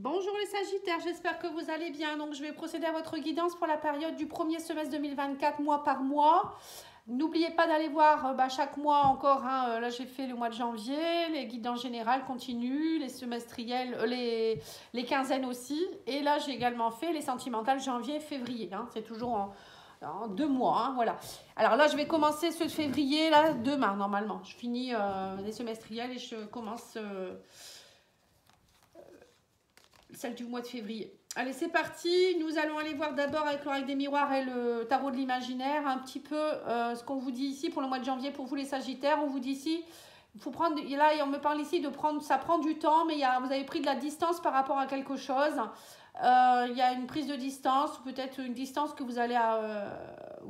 Bonjour les Sagittaires, j'espère que vous allez bien. Donc je vais procéder à votre guidance pour la période du premier semestre 2024, mois par mois. N'oubliez pas d'aller voir chaque mois encore, là j'ai fait le mois de janvier, les guidances générales continuent, les semestriels, les quinzaines aussi. Et là j'ai également fait les sentimentales janvier et février, c'est toujours en 2 mois, voilà. Alors là je vais commencer ce février, là demain normalement. Je finis les semestriels et je commence... celle du mois de février. Allez, c'est parti. Nous allons aller voir d'abord avec l'oracle des miroirs et le tarot de l'imaginaire un petit peu ce qu'on vous dit ici pour le mois de janvier pour vous les Sagittaires. On vous dit ici, il faut prendre, là on me parle ici de prendre, ça prend du temps, mais vous avez pris de la distance par rapport à quelque chose. Il y a une prise de distance, peut-être une distance que vous allez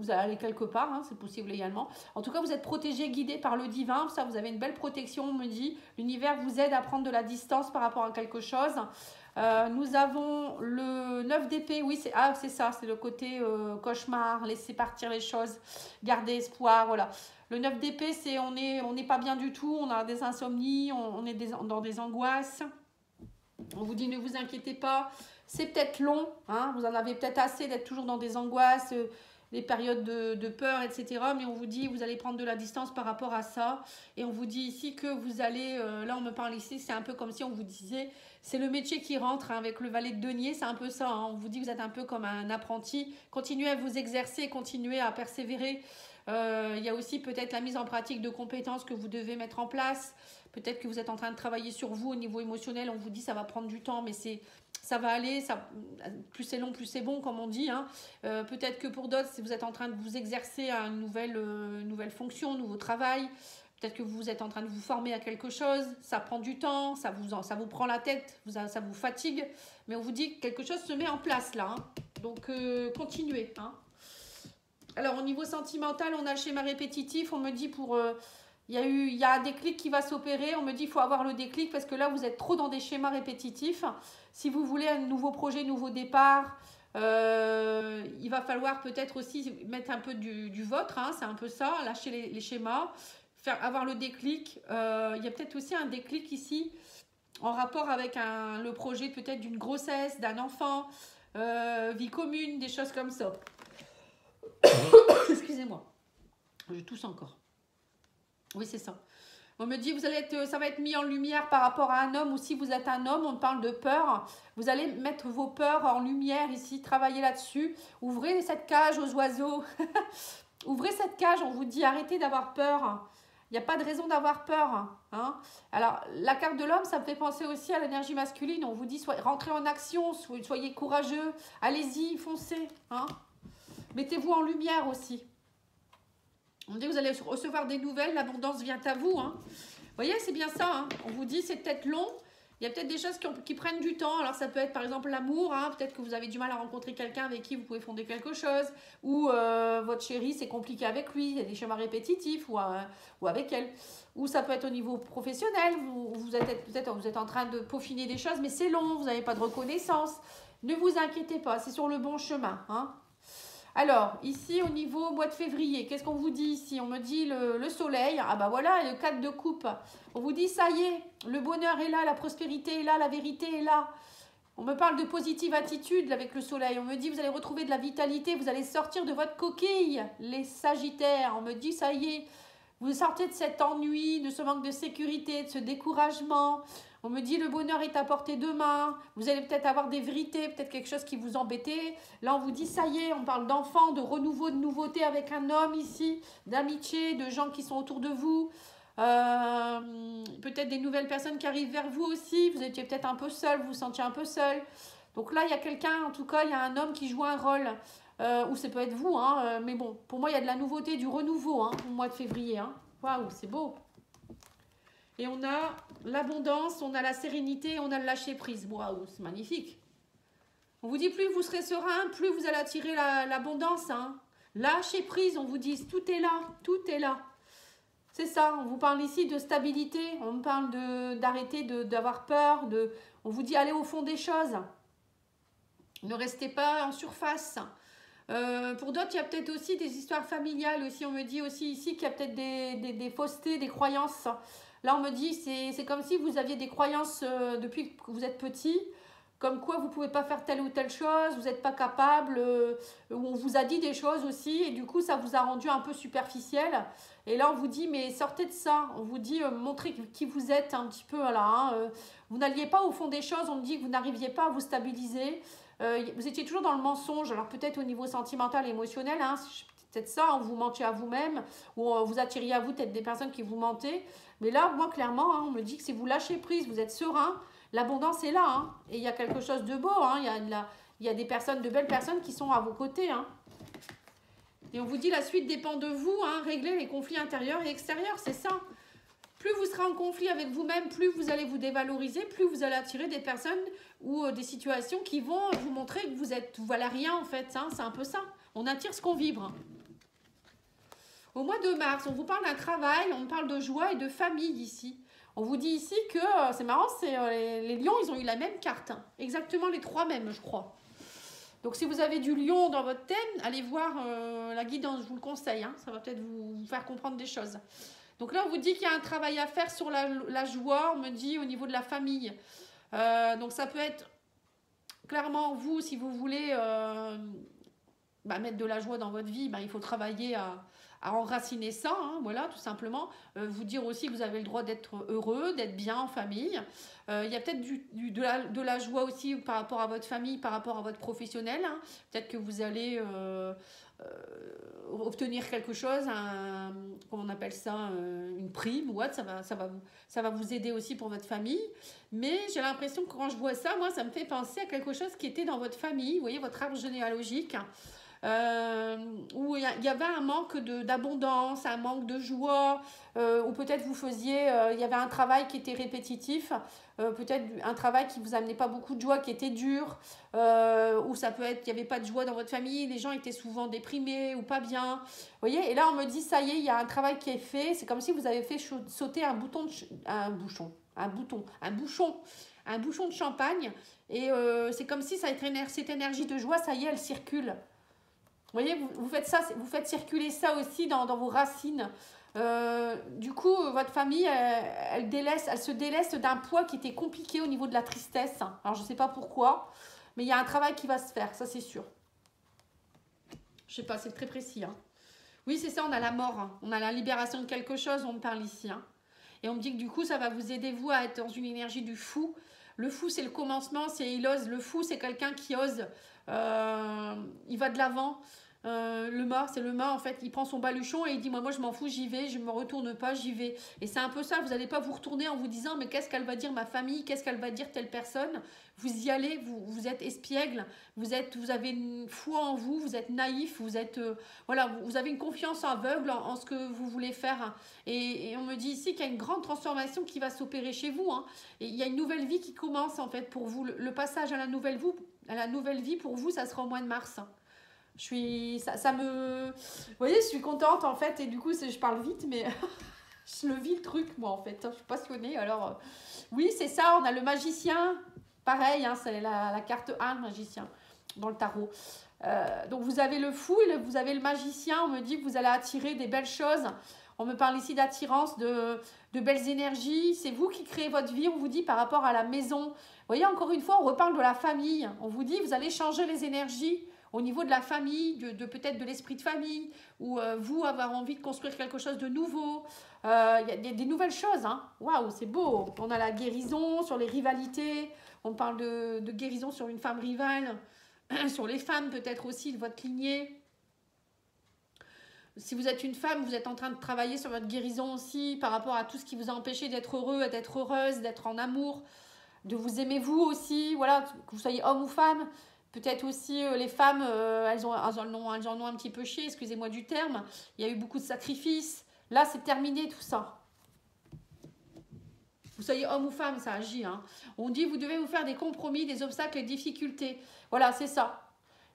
aller quelque part, c'est possible également. En tout cas, vous êtes protégé, guidé par le divin. Ça, vous avez une belle protection, on me dit. L'univers vous aide à prendre de la distance par rapport à quelque chose. Nous avons le 9 d'épée, oui, c'est ça, c'est le côté cauchemar, laisser partir les choses, garder espoir, voilà. Le 9 d'épée, c'est on n'est pas bien du tout, on a des insomnies, on est dans des angoisses. On vous dit ne vous inquiétez pas, c'est peut-être long, vous en avez peut-être assez d'être toujours dans des angoisses, des périodes de peur, etc. Mais on vous dit, vous allez prendre de la distance par rapport à ça. Et on vous dit ici que vous allez, là on me parle ici, c'est un peu comme si on vous disait, c'est le métier qui rentre avec le valet de denier, c'est un peu ça. On vous dit que vous êtes un peu comme un apprenti. Continuez à vous exercer, continuez à persévérer. Il y a aussi peut-être la mise en pratique de compétences que vous devez mettre en place. Peut-être que vous êtes en train de travailler sur vous au niveau émotionnel. On vous dit ça va prendre du temps, mais ça va aller, plus c'est long, plus c'est bon, comme on dit. Peut-être que pour d'autres, si vous êtes en train de vous exercer à une nouvelle fonction, un nouveau travail, peut-être que vous êtes en train de vous former à quelque chose, ça prend du temps, ça vous prend la tête, ça vous fatigue, mais on vous dit que quelque chose se met en place là. Donc, continuez. Alors, au niveau sentimental, on a le schéma répétitif, on me dit il y a un déclic qui va s'opérer. On me dit qu'il faut avoir le déclic parce que là, vous êtes trop dans des schémas répétitifs. Si vous voulez un nouveau projet, nouveau départ, il va falloir peut-être aussi mettre un peu du vôtre. C'est un peu ça, lâcher les schémas, avoir le déclic. Il y a peut-être aussi un déclic ici en rapport avec le projet peut-être d'une grossesse, d'un enfant, vie commune, des choses comme ça. Excusez-moi, je tousse encore. Oui, c'est ça. On me dit, ça va être mis en lumière par rapport à un homme, ou si vous êtes un homme, on parle de peur. Vous allez mettre vos peurs en lumière ici, travailler là-dessus. Ouvrez cette cage aux oiseaux. Ouvrez cette cage, on vous dit, arrêtez d'avoir peur. Il n'y a pas de raison d'avoir peur. Alors, la carte de l'homme, ça me fait penser aussi à l'énergie masculine. On vous dit, rentrez en action, soyez courageux. Allez-y, foncez. Mettez-vous en lumière aussi. On dit que vous allez recevoir des nouvelles, l'abondance vient à vous. Vous voyez, c'est bien ça. On vous dit, c'est peut-être long. Il y a peut-être des choses qui prennent du temps. Alors, ça peut être par exemple l'amour. Peut-être que vous avez du mal à rencontrer quelqu'un avec qui vous pouvez fonder quelque chose. Ou votre chéri, c'est compliqué avec lui. Il y a des schémas répétitifs ou avec elle. Ou ça peut être au niveau professionnel. Vous êtes en train de peaufiner des choses, mais c'est long. Vous n'avez pas de reconnaissance. Ne vous inquiétez pas, c'est sur le bon chemin. Alors, ici, au niveau mois de février, qu'est-ce qu'on vous dit ici? On me dit le soleil. Ah bah voilà, le 4 de coupe. On vous dit, ça y est, le bonheur est là, la prospérité est là, la vérité est là. On me parle de positive attitude avec le soleil. On me dit, vous allez retrouver de la vitalité, vous allez sortir de votre coquille, les Sagittaires. On me dit, ça y est, vous sortez de cet ennui, de ce manque de sécurité, de ce découragement. On me dit le bonheur est à portée de main. Vous allez peut-être avoir des vérités, peut-être quelque chose qui vous embêtait. Là, on vous dit ça y est, on parle d'enfants, de renouveau, de nouveauté avec un homme ici, d'amitié, de gens qui sont autour de vous. Peut-être des nouvelles personnes qui arrivent vers vous aussi. Vous étiez peut-être un peu seul, vous vous sentiez un peu seul. Donc là, il y a quelqu'un, en tout cas, il y a un homme qui joue un rôle. Ou ça peut être vous, mais bon, pour moi, il y a de la nouveauté, du renouveau au mois de février. Waouh, c'est beau. Et on a l'abondance, on a la sérénité, on a le lâcher-prise. Waouh, c'est magnifique. On vous dit, plus vous serez serein, plus vous allez attirer l'abondance. Lâcher-prise, on vous dit, tout est là, tout est là. C'est ça, on vous parle ici de stabilité, on me parle d'arrêter d'avoir peur, on vous dit, allez au fond des choses. Ne restez pas en surface. Pour d'autres, il y a peut-être aussi des histoires familiales. Aussi, on me dit aussi ici qu'il y a peut-être des faussetés, des croyances. Là, on me dit, c'est comme si vous aviez des croyances depuis que vous êtes petit. comme quoi vous ne pouvez pas faire telle ou telle chose, vous n'êtes pas capable, ou on vous a dit des choses aussi, et du coup ça vous a rendu un peu superficiel. Et là on vous dit, mais sortez de ça, on vous dit, montrez qui vous êtes un petit peu, là, hein, vous n'alliez pas au fond des choses, on me dit que vous n'arriviez pas à vous stabiliser, vous étiez toujours dans le mensonge, alors peut-être au niveau sentimental, émotionnel, hein, peut-être ça, hein, vous mentiez à vous-même, ou vous attiriez à vous peut-être des personnes qui vous mentaient, mais là, moi clairement, hein, on me dit que si vous lâchez prise, vous êtes serein, l'abondance est là, hein, et il y a quelque chose de beau, hein, il y a des personnes, de belles personnes qui sont à vos côtés, hein. Et on vous dit la suite dépend de vous, hein, régler les conflits intérieurs et extérieurs, c'est ça. Plus vous serez en conflit avec vous-même, plus vous allez vous dévaloriser, plus vous allez attirer des personnes ou des situations qui vont vous montrer que vous valez rien en fait, hein, c'est un peu ça. On attire ce qu'on vibre. Au mois de mars, on vous parle d'un travail, on parle de joie et de famille ici. On vous dit ici que, c'est marrant, les lions, ils ont eu la même carte. Hein. Exactement les 3 mêmes, je crois. Donc, si vous avez du lion dans votre thème, allez voir la guidance, je vous le conseille. Hein. Ça va peut-être vous faire comprendre des choses. Donc là, on vous dit qu'il y a un travail à faire sur la joie, on me dit, au niveau de la famille. Donc, ça peut être clairement, vous, si vous voulez mettre de la joie dans votre vie, il faut travailler à enraciner ça, hein, voilà, tout simplement. Vous dire aussi que vous avez le droit d'être heureux, d'être bien en famille. Il y a peut-être de la joie aussi par rapport à votre famille, par rapport à votre professionnel. Hein. Peut-être que vous allez obtenir quelque chose, comment on appelle ça, une prime ou autre, ça va vous aider aussi pour votre famille. Mais j'ai l'impression que quand je vois ça, moi, ça me fait penser à quelque chose qui était dans votre famille, vous voyez, votre arbre généalogique. Où il y avait un manque d'abondance, un manque de joie, ou peut-être vous faisiez, il y avait un travail qui était répétitif, peut-être un travail qui vous amenait pas beaucoup de joie, qui était dur, ou ça peut être, il n'y avait pas de joie dans votre famille, les gens étaient souvent déprimés ou pas bien, vous voyez, et là on me dit, ça y est, il y a un travail qui est fait, c'est comme si vous avez fait sauter un bouchon de champagne, et c'est comme si cette énergie de joie, ça y est, elle circule. Vous voyez, vous faites ça, vous faites circuler ça aussi dans vos racines. Du coup, votre famille, elle se délaisse d'un poids qui était compliqué au niveau de la tristesse. Alors, je ne sais pas pourquoi, mais il y a un travail qui va se faire, ça c'est sûr. Je ne sais pas, c'est très précis. Hein. Oui, c'est ça, on a la mort. Hein. On a la libération de quelque chose, on me parle ici. Hein. Et on me dit que du coup, ça va vous aider, vous, à être dans une énergie du fou. Le fou, c'est le commencement, il ose. Le fou, c'est quelqu'un qui ose. Il va de l'avant. Le mât, c'est le mât en fait, il prend son baluchon et il dit moi je m'en fous, j'y vais, je me retourne pas, j'y vais. Et c'est un peu ça, vous n'allez pas vous retourner en vous disant mais qu'est-ce qu'elle va dire ma famille, qu'est-ce qu'elle va dire telle personne. Vous y allez, vous êtes espiègle, vous avez une foi en vous, vous êtes naïf, vous êtes voilà, vous avez une confiance aveugle en ce que vous voulez faire. Et on me dit ici qu'il y a une grande transformation qui va s'opérer chez vous. Hein. Et il y a une nouvelle vie qui commence en fait pour vous. Le passage à la nouvelle vie pour vous, ça sera au mois de mars. Vous voyez, je suis contente en fait, et du coup, je parle vite, mais je le vis le truc, moi en fait. Je suis passionnée. Alors, oui, c'est ça, on a le magicien, pareil, hein, c'est la carte 1, le magicien, dans le tarot. Donc, vous avez le fou et vous avez le magicien. On me dit que vous allez attirer des belles choses. On me parle ici d'attirance, de belles énergies. C'est vous qui créez votre vie, on vous dit, par rapport à la maison. Vous voyez, encore une fois, on reparle de la famille. On vous dit, vous allez changer les énergies. Au niveau de la famille, peut-être de l'esprit de famille, ou vous avoir envie de construire quelque chose de nouveau. Il y a des nouvelles choses. Hein. Waouh, c'est beau. On a la guérison sur les rivalités. On parle de guérison sur une femme rivale. Sur les femmes peut-être aussi de votre lignée. Si vous êtes une femme, vous êtes en train de travailler sur votre guérison aussi par rapport à tout ce qui vous a empêché d'être heureux, d'être heureuse, d'être en amour, de vous aimer vous aussi. Voilà, que vous soyez homme ou femme. Peut-être aussi les femmes, elles en ont un petit peu chié, excusez-moi du terme. Il y a eu beaucoup de sacrifices. Là, c'est terminé tout ça. Vous soyez homme ou femme, ça agit. Hein. On dit, vous devez vous faire des compromis, des obstacles et des difficultés. Voilà, c'est ça.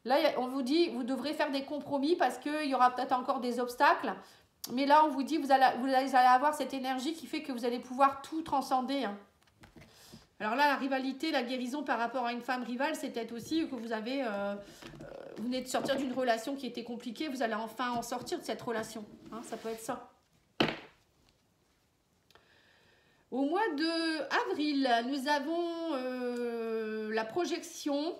Là, on vous dit, vous devrez faire des compromis parce qu'il y aura peut-être encore des obstacles. Mais là, on vous dit, vous allez avoir cette énergie qui fait que vous allez pouvoir tout transcender. Hein. Alors là, la rivalité, la guérison par rapport à une femme rivale, c'est peut-être aussi que vous venez de sortir d'une relation qui était compliquée, vous allez enfin en sortir de cette relation. Hein, ça peut être ça. Au mois d'avril, nous avons la projection.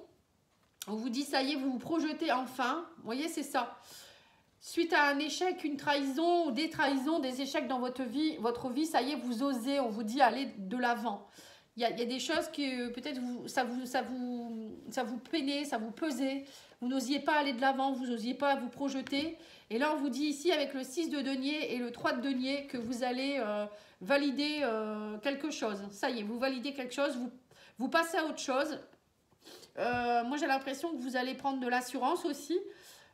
On vous dit, ça y est, vous vous projetez enfin. Vous voyez, c'est ça. Suite à un échec, une trahison, ou des trahisons, des échecs dans votre vie, ça y est, vous osez, on vous dit, allez de l'avant. Il y a des choses que peut-être ça vous peinait, ça vous pesait. Vous n'osiez pas aller de l'avant, vous n'osiez pas vous projeter. Et là, on vous dit ici, avec le 6 de denier et le 3 de denier, que vous allez valider quelque chose. Ça y est, vous validez quelque chose, vous passez à autre chose. Moi, j'ai l'impression que vous allez prendre de l'assurance aussi.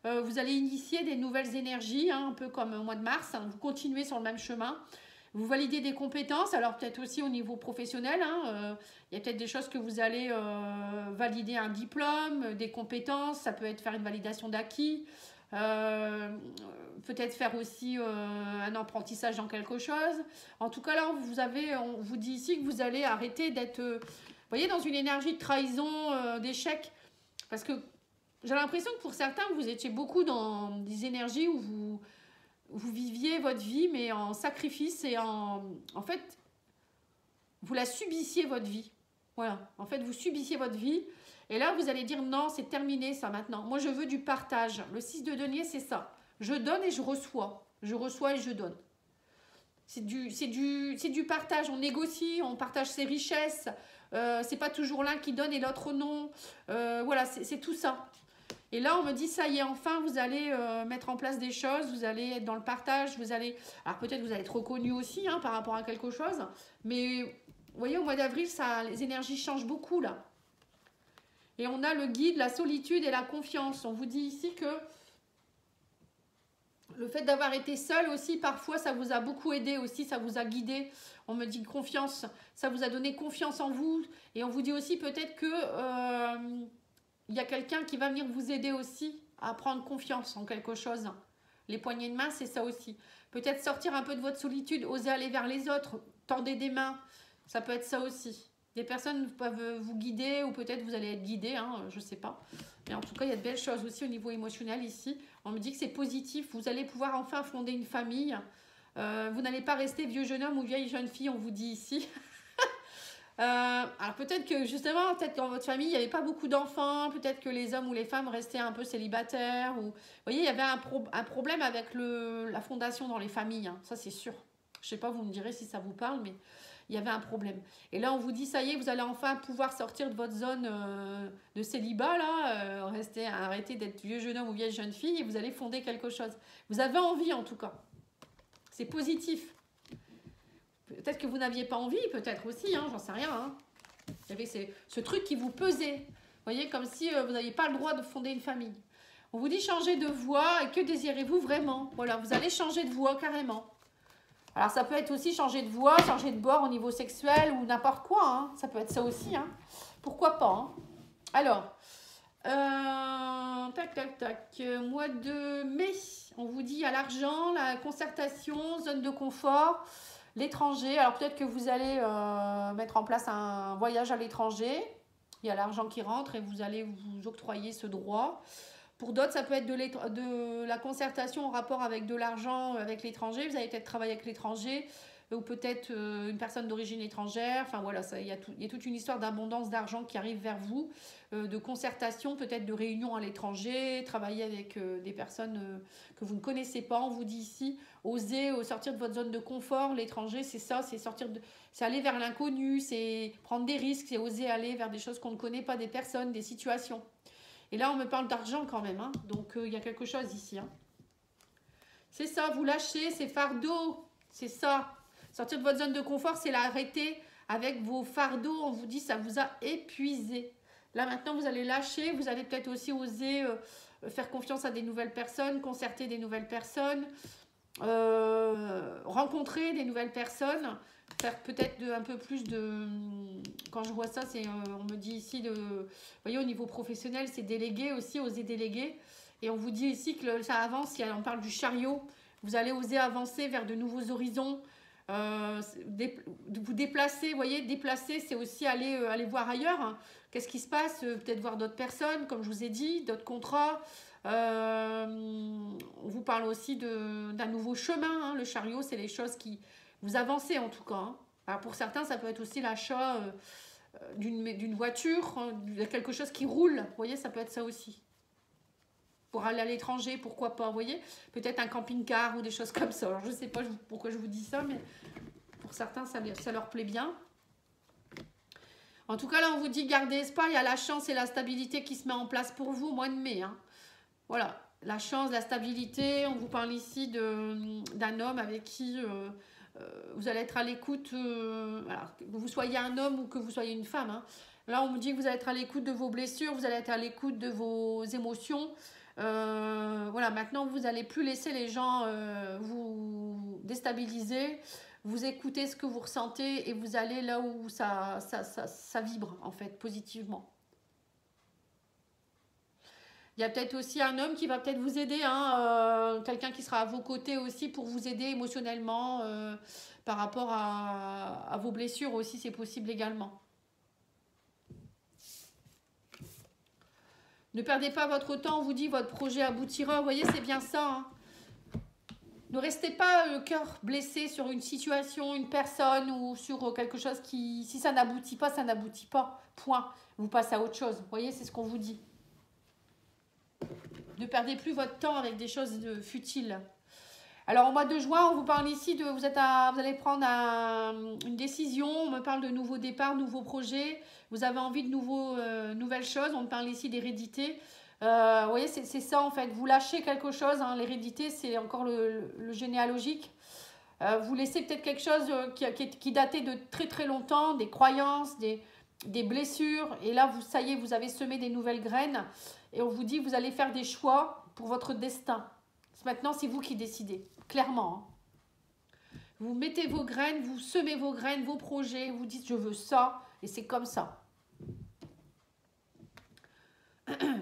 Vous allez initier des nouvelles énergies, hein, un peu comme au mois de mars. Hein, vous continuez sur le même chemin. Vous validez des compétences, alors peut-être aussi au niveau professionnel. Hein, il y a peut-être des choses que vous allez valider un diplôme, des compétences. Ça peut être faire une validation d'acquis. Peut-être faire aussi un apprentissage dans quelque chose. En tout cas, là, on vous dit ici que vous allez arrêter d'être, vous voyez, dans une énergie de trahison, d'échec. Parce que j'ai l'impression que pour certains, vous étiez beaucoup dans des énergies où vous viviez votre vie, mais en sacrifice et en fait, vous la subissiez votre vie. Voilà, en fait, vous subissiez votre vie. Et là, vous allez dire non, c'est terminé ça maintenant. Moi, je veux du partage. Le 6 de denier, c'est ça. Je donne et je reçois. Je reçois et je donne. C'est du partage. On négocie, on partage ses richesses. C'est pas toujours l'un qui donne et l'autre non. Voilà, c'est tout ça. Et là, on me dit, ça y est, enfin, vous allez mettre en place des choses, vous allez être dans le partage, vous allez... Alors peut-être vous allez être reconnu aussi hein, par rapport à quelque chose. Mais vous voyez, au mois d'avril, les énergies changent beaucoup là. Et on a le guide, la solitude et la confiance. On vous dit ici que le fait d'avoir été seul aussi, parfois, ça vous a beaucoup aidé aussi, ça vous a guidé. On me dit confiance, ça vous a donné confiance en vous. Et on vous dit aussi peut-être que... il y a quelqu'un qui va venir vous aider aussi à prendre confiance en quelque chose. Les poignées de main, c'est ça aussi. Peut-être sortir un peu de votre solitude, oser aller vers les autres, tendez des mains. Ça peut être ça aussi. Des personnes peuvent vous guider ou peut-être vous allez être guidé, hein, je ne sais pas. Mais en tout cas, il y a de belles choses aussi au niveau émotionnel ici. On me dit que c'est positif. Vous allez pouvoir enfin fonder une famille. Vous n'allez pas rester vieux jeune homme ou vieille jeune fille, on vous dit ici. Alors peut-être que justement, peut-être dans votre famille, il n'y avait pas beaucoup d'enfants, peut-être que les hommes ou les femmes restaient un peu célibataires. Ou... Vous voyez, il y avait un problème avec la fondation dans les familles, hein, ça c'est sûr. Je ne sais pas, vous me direz si ça vous parle, mais il y avait un problème. Et là, on vous dit, ça y est, vous allez enfin pouvoir sortir de votre zone de célibat, là, arrêter d'être vieux jeune homme ou vieille jeune fille, et vous allez fonder quelque chose. Vous avez envie en tout cas. C'est positif. Peut-être que vous n'aviez pas envie, peut-être aussi, hein, j'en sais rien. Hein. Il y avait ce truc qui vous pesait. Vous voyez, comme si vous n'aviez pas le droit de fonder une famille. On vous dit changer de voie, et que désirez-vous vraiment? Voilà, vous allez changer de voie carrément. Alors, ça peut être aussi changer de voie, changer de bord au niveau sexuel ou n'importe quoi. Hein. Ça peut être ça aussi. Hein. Pourquoi pas hein. Alors, tac, tac, tac. Mois de mai, on vous dit à l'argent, la concertation, zone de confort. L'étranger, alors peut-être que vous allez mettre en place un voyage à l'étranger. Il y a l'argent qui rentre et vous allez vous octroyer ce droit. Pour d'autres, ça peut être de la concertation en rapport avec de l'argent avec l'étranger. Vous allez peut-être travailler avec l'étranger ou peut-être une personne d'origine étrangère. Enfin voilà, il y a toute une histoire d'abondance d'argent qui arrive vers vous, de concertation, peut-être de réunion à l'étranger, travailler avec des personnes que vous ne connaissez pas. On vous dit ici, osez sortir de votre zone de confort. L'étranger, c'est ça, c'est aller vers l'inconnu, c'est prendre des risques, c'est oser aller vers des choses qu'on ne connaît pas, des personnes, des situations. Et là, on me parle d'argent quand même, hein. Donc il y a quelque chose ici. Hein. C'est ça, vous lâchez ces fardeaux, c'est ça. Sortir de votre zone de confort, c'est l'arrêter avec vos fardeaux. On vous dit, ça vous a épuisé. Là, maintenant, vous allez lâcher. Vous allez peut-être aussi oser faire confiance à des nouvelles personnes, concerter des nouvelles personnes, rencontrer des nouvelles personnes, faire peut-être un peu plus de... Quand je vois ça, on me dit ici, vous voyez, au niveau professionnel, c'est déléguer aussi, oser déléguer. Et on vous dit ici que ça avance, on parle du chariot. Vous allez oser avancer vers de nouveaux horizons. Vous déplacer, vous voyez, déplacer, c'est aussi aller voir ailleurs. Hein. Qu'est-ce qui se passe? Peut-être voir d'autres personnes, comme je vous ai dit, d'autres contrats. On vous parle aussi d'un nouveau chemin. Hein. Le chariot, c'est les choses qui... Vous avancez en tout cas. Hein. Alors pour certains, ça peut être aussi l'achat d'une voiture, de quelque chose qui roule. Vous voyez, ça peut être ça aussi. Pour aller à l'étranger, pourquoi pas, vous voyez. Peut-être un camping-car ou des choses comme ça. Alors, je ne sais pas pourquoi je vous dis ça, mais pour certains, ça leur plaît bien. En tout cas, là, on vous dit, gardez espoir, il y a la chance et la stabilité qui se met en place pour vous au mois de mai. Hein. Voilà, la chance, la stabilité. On vous parle ici d'un homme avec qui vous allez être à l'écoute, que vous soyez un homme ou que vous soyez une femme. Hein. Là, on vous dit que vous allez être à l'écoute de vos blessures, vous allez être à l'écoute de vos émotions. Voilà, maintenant, vous n'allez plus laisser les gens vous déstabiliser. Vous écoutez ce que vous ressentez et vous allez là où ça vibre, en fait, positivement. Il y a peut-être aussi un homme qui va peut-être vous aider, hein, quelqu'un qui sera à vos côtés aussi pour vous aider émotionnellement par rapport à vos blessures aussi, c'est possible également. Ne perdez pas votre temps, on vous dit votre projet aboutira, vous voyez, c'est bien ça. Hein. Ne restez pas le cœur blessé sur une situation, une personne ou sur quelque chose qui, si ça n'aboutit pas, ça n'aboutit pas. Point. Vous passez à autre chose. Vous voyez, c'est ce qu'on vous dit. Ne perdez plus votre temps avec des choses futiles. Alors, au mois de juin, on vous parle ici de... Vous allez prendre une décision. On me parle de nouveaux départs, nouveaux projets. Vous avez envie de nouvelles choses. On me parle ici d'hérédité. Vous voyez, c'est ça en fait. Vous lâchez quelque chose. Hein. L'hérédité, c'est encore le généalogique. Vous laissez peut-être quelque chose qui datait de très très longtemps, des croyances, des blessures. Et là, ça y est, vous avez semé des nouvelles graines. Et on vous dit, vous allez faire des choix pour votre destin. Maintenant, c'est vous qui décidez, clairement. Hein. Vous mettez vos graines, vous semez vos graines, vos projets. Vous dites, je veux ça. Et c'est comme ça.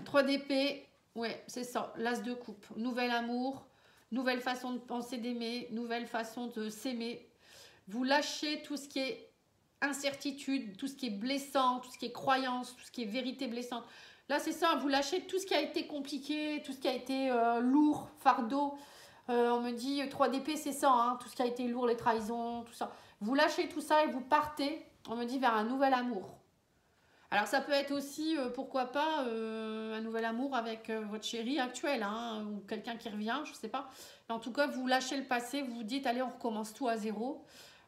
3 d'épée, ouais, c'est ça, l'as de coupe. Nouvel amour, nouvelle façon de penser, d'aimer, nouvelle façon de s'aimer. Vous lâchez tout ce qui est incertitude, tout ce qui est blessant, tout ce qui est croyance, tout ce qui est vérité blessante. Là, c'est ça, vous lâchez tout ce qui a été compliqué, tout ce qui a été lourd, fardeau. On me dit 3 d'épée, c'est ça, hein, tout ce qui a été lourd, les trahisons, tout ça. Vous lâchez tout ça et vous partez, on me dit, vers un nouvel amour. Alors, ça peut être aussi, pourquoi pas, un nouvel amour avec votre chéri actuel, hein, ou quelqu'un qui revient, je ne sais pas. Mais en tout cas, vous lâchez le passé, vous vous dites, allez, on recommence tout à zéro.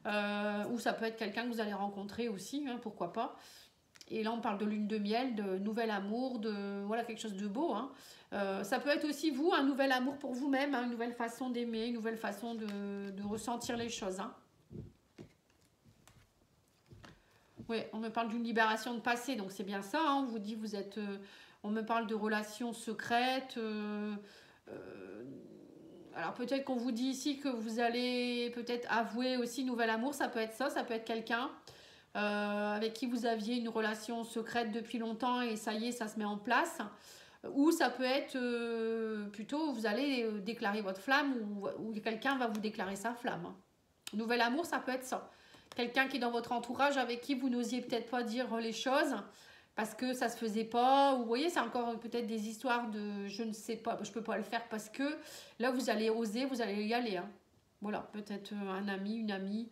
Ou ça peut être quelqu'un que vous allez rencontrer aussi, hein, pourquoi pas. Et là, on parle de lune de miel, de nouvel amour, de voilà, quelque chose de beau. Hein. Ça peut être aussi, vous, un nouvel amour pour vous-même, hein, une nouvelle façon d'aimer, une nouvelle façon de ressentir les choses. Hein. Oui, on me parle d'une libération de passé, donc c'est bien ça. Hein, on vous dit, vous êtes... on me parle de relations secrètes. Alors peut-être qu'on vous dit ici que vous allez peut-être avouer aussi nouvel amour. Ça peut être ça, ça peut être quelqu'un avec qui vous aviez une relation secrète depuis longtemps et ça y est, ça se met en place. Ou ça peut être plutôt, vous allez déclarer votre flamme ou quelqu'un va vous déclarer sa flamme. Nouvel amour, ça peut être ça. Quelqu'un qui est dans votre entourage avec qui vous n'osiez peut-être pas dire les choses parce que ça se faisait pas. Ou vous voyez, c'est encore peut-être des histoires de je ne sais pas, je peux pas le faire parce que là, vous allez oser, vous allez y aller. Hein. Voilà, peut-être un ami, une amie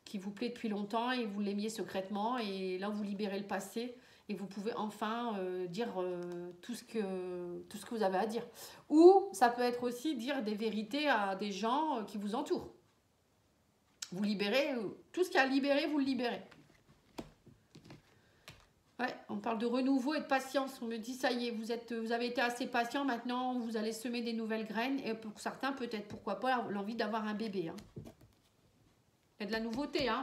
qui vous plaît depuis longtemps et vous l'aimiez secrètement. Et là, vous libérez le passé et vous pouvez enfin dire tout ce que vous avez à dire. Ou ça peut être aussi dire des vérités à des gens qui vous entourent. Vous libérez, tout ce qu'il y a à libérer, vous le libérez. Ouais, on parle de renouveau et de patience. On me dit, ça y est, vous avez été assez patient, maintenant vous allez semer des nouvelles graines. Et pour certains, peut-être, pourquoi pas, l'envie d'avoir un bébé. Hein. Il y a de la nouveauté, hein.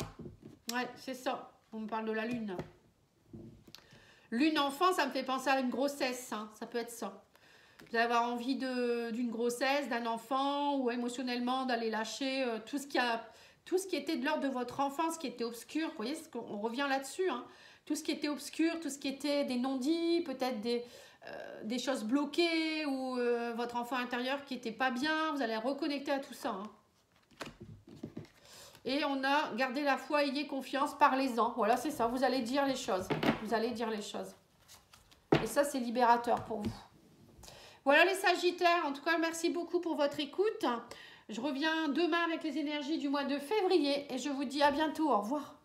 Ouais, c'est ça. On me parle de la lune. Lune enfant, ça me fait penser à une grossesse. Hein. Ça peut être ça. Vous allez avoir envie d'une grossesse, d'un enfant, ou émotionnellement d'aller lâcher tout ce qui était de l'ordre de votre enfance, qui était obscur. Vous voyez, on revient là-dessus. Hein. Tout ce qui était obscur, tout ce qui était des non-dits, peut-être des choses bloquées, ou votre enfant intérieur qui n'était pas bien. Vous allez reconnecter à tout ça. Hein. Et on a gardé la foi, ayez confiance, parlez-en. Voilà, c'est ça. Vous allez dire les choses. Vous allez dire les choses. Et ça, c'est libérateur pour vous. Voilà les Sagittaires. En tout cas, merci beaucoup pour votre écoute. Je reviens demain avec les énergies du mois de février. Et je vous dis à bientôt. Au revoir.